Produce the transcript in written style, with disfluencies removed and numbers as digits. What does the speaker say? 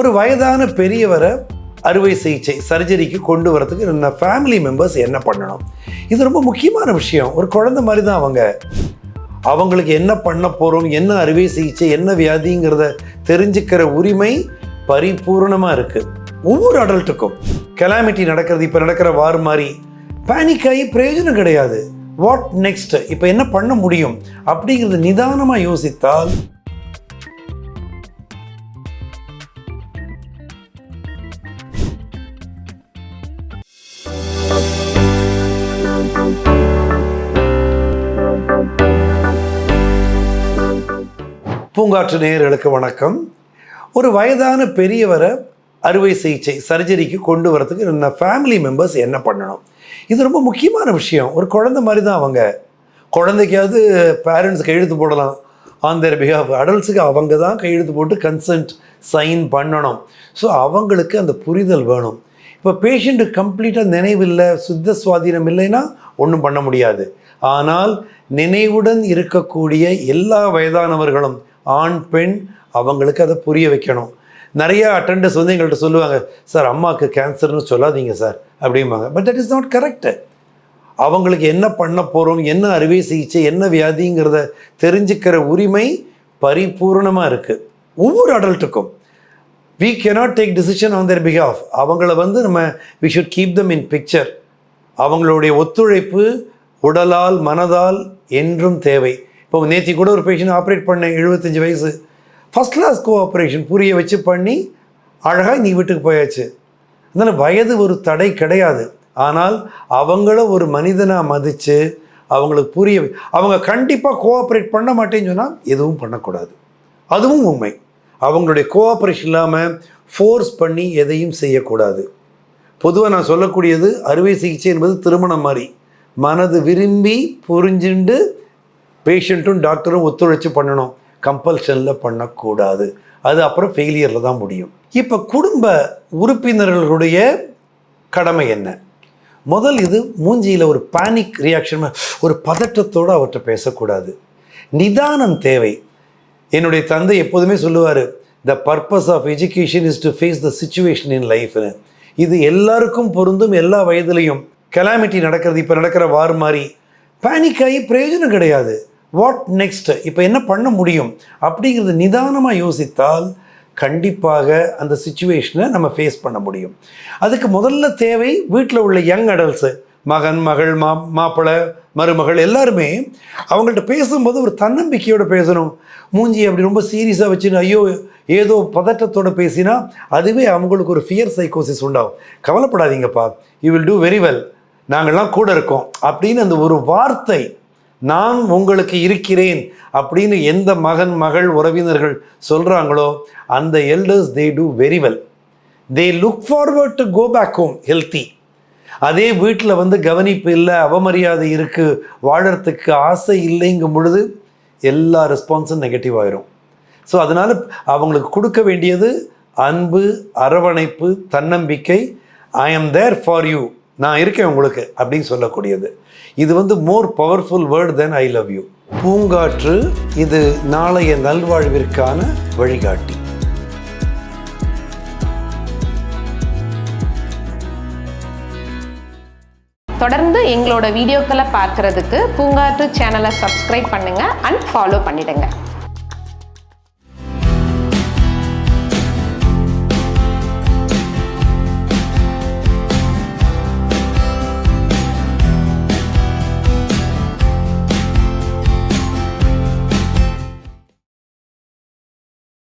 ஒரு வயதான பெரியவரை அறுவை சிகிச்சை சர்ஜரிக்கு கொண்டு வரதுக்கு நம்ம ஃபேமிலி மெம்பர்ஸ் என்ன பண்ணணும்? இது ரொம்ப முக்கியமான விஷயம். ஒரு குழந்தை மாதிரி தான் அவங்களுக்கு என்ன பண்ண போகிறோம், என்ன அறுவை சிகிச்சை, என்ன வியாதிங்கிறத தெரிஞ்சுக்கிற உரிமை பரிபூர்ணமாக இருக்குது. ஒவ்வொரு அடல்ட்டுக்கும் கெலாமிட்டி நடக்கிறது, இப்போ நடக்கிற வார் மாதிரி பேனிக் ஆகி பிரயோஜனம் கிடையாது. வாட் நெக்ஸ்ட், இப்போ என்ன பண்ண முடியும் அப்படிங்கிறது நிதானமாக யோசித்தால் பூங்காற்று நேயர்களுக்கு வணக்கம். ஒரு வயதான பெரியவரை அறுவை சிகிச்சை சர்ஜரிக்கு கொண்டு வரதுக்கு நம்ம ஃபேமிலி மெம்பர்ஸ் என்ன பண்ணணும்? இது ரொம்ப முக்கியமான விஷயம். ஒரு குழந்தை மாதிரி தான் குழந்தைக்காவது பேரண்ட்ஸ் கையெழுத்து போடலாம் ஆன் தேர் பிஹாஃப். அடல்ட்ஸுக்கு அவங்க தான் கையெழுத்து போட்டு கன்சென்ட் சைன் பண்ணணும். ஸோ அவங்களுக்கு அந்த புரிதல் வேணும். இப்போ பேஷண்ட்டு கம்ப்ளீட்டாக நினைவில்லை, சுத்த சுவாதீனம் இல்லைன்னா ஒன்றும் பண்ண முடியாது. ஆனால் நினைவுடன் இருக்கக்கூடிய எல்லா வயதானவர்களும், ஆண் பெண், அவங்களுக்கு அதை புரிய வைக்கணும். நிறைய அட்டெண்டர்ஸ் எங்கள்கிட்ட சொல்லுவாங்க, சார் அம்மாவுக்கு கேன்சர்னு சொல்லாதீங்க சார் அப்படிம்பாங்க. But that is not correct. அவங்களுக்கு என்ன பண்ண போகிறோம், என்ன அறுவை சிகிச்சை, என்ன வியாதிங்கிறத தெரிஞ்சுக்கிற உரிமை பரிபூர்ணமாக இருக்குது ஒவ்வொரு அடல்ட்டுக்கும். we cannot take decision on their behalf. அவங்கள we should keep them in picture. அவங்களுடைய ஒத்துழைப்பு உடலால் மனதால் என்றும் தேவை. இப்போ நேற்று கூட ஒரு பேஷண்ட் ஆப்ரேட் பண்ணேன், 75 வயசு, ஃபஸ்ட் கிளாஸ் கோஆப்ரேஷன் புரிய வச்சு பண்ணி அழகாக நீ வீட்டுக்கு போயாச்சு. அதனால் வயது ஒரு தடை கிடையாது. ஆனால் அவங்கள ஒரு மனிதனாக மதித்து அவங்களுக்கு புரிய அவங்க கண்டிப்பாக கோஆப்ரேட் பண்ண மாட்டேன்னு சொன்னால் எதுவும் பண்ணக்கூடாது. அதுவும் உண்மை. அவங்களுடைய கோஆப்ரேஷன் இல்லாமல் ஃபோர்ஸ் பண்ணி எதையும் செய்யக்கூடாது. பொதுவாக நான் சொல்லக்கூடியது, அறுவை சிகிச்சை என்பது திருமணம் மாதிரி. மனது விரும்பி புரிஞ்சுண்டு பேஷண்ட்டும் டாக்டரும் ஒத்துழைச்சி பண்ணணும். கம்பல்ஷனில் பண்ணக்கூடாது. அது அப்புறம் ஃபெயிலியரில் தான் முடியும். இப்போ குடும்ப உறுப்பினர்களுடைய கடமை என்ன? முதல், இது மூஞ்சியில் ஒரு பேனிக் ரியாக்ஷன், ஒரு பதட்டத்தோடு அவர்கிட்ட பேசக்கூடாது. நிதானம் தேவை. என்னுடைய தந்தை எப்போதுமே சொல்லுவார், the purpose of education is to face the situation in லைஃப்னு. இது எல்லாருக்கும் பொருந்தும். எல்லா வயதுலையும் கெலாமிட்டி நடக்கிறது, இப்போ நடக்கிற வார் மாதிரி பேனிக் ஆகி பிரயோஜனம் கிடையாது. வாட் நெக்ஸ்ட், இப்போ என்ன பண்ண முடியும் அப்படிங்கிறது நிதானமாக யோசித்தால் கண்டிப்பாக அந்த சிச்சுவேஷனை நம்ம ஃபேஸ் பண்ண முடியும். அதுக்கு முதல்ல தேவை, வீட்டில் உள்ள யங் அடல்ட்ஸு, மகன், மகள், மாப்பிள்ளை, மருமகள், எல்லாருமே அவங்கள்ட்ட பேசும்போது ஒரு தன்னம்பிக்கையோடு பேசணும். மூஞ்சி அப்படி ரொம்ப சீரியஸாக வச்சுன்னு ஐயோ ஏதோ பதட்டத்தோடு பேசினா அதுவே அவங்களுக்கு ஒரு ஃபியர் சைக்கோசிஸ் உண்டாகும். கவலைப்படாதீங்கப்பா, you will do very well, நாங்கள்லாம் கூட இருக்கோம் அப்படின்னு அந்த ஒரு வார்த்தை, நான் உங்களுக்கு இருக்கிறேன் அப்படின்னு எந்த மகன், மகள், உறவினர்கள் சொல்கிறாங்களோ அந்த elders they do very well. They look forward to go back home healthy. அதே வீட்டில் கவனிப்பு இல்லை, அவமரியாதை இருக்குது, வாழறதுக்கு ஆசை இல்லைங்கும் பொழுது எல்லா ரெஸ்பான்ஸும் நெகட்டிவ் ஆயிரும். ஸோ அதனால் அவங்களுக்கு கொடுக்க வேண்டியது அன்பு, அரவணைப்பு, தன்னம்பிக்கை. ஐ ஆம் தேர் ஃபார் யூ, நான் இருக்கேன் உங்களுக்கு அப்படின்னு சொல்லக்கூடியது. இது more powerful word then I love you. பூங்காற்று இது நாளைய நல்வாழ்விற்கான வழிகாட்டி. தொடர்ந்து எங்களோட வீடியோக்களை பார்க்கறதுக்கு பூங்காற்று சேனலை சப்ஸ்கிரைப் பண்ணுங்கள் அண்ட் ஃபாலோ பண்ணிடுங்க.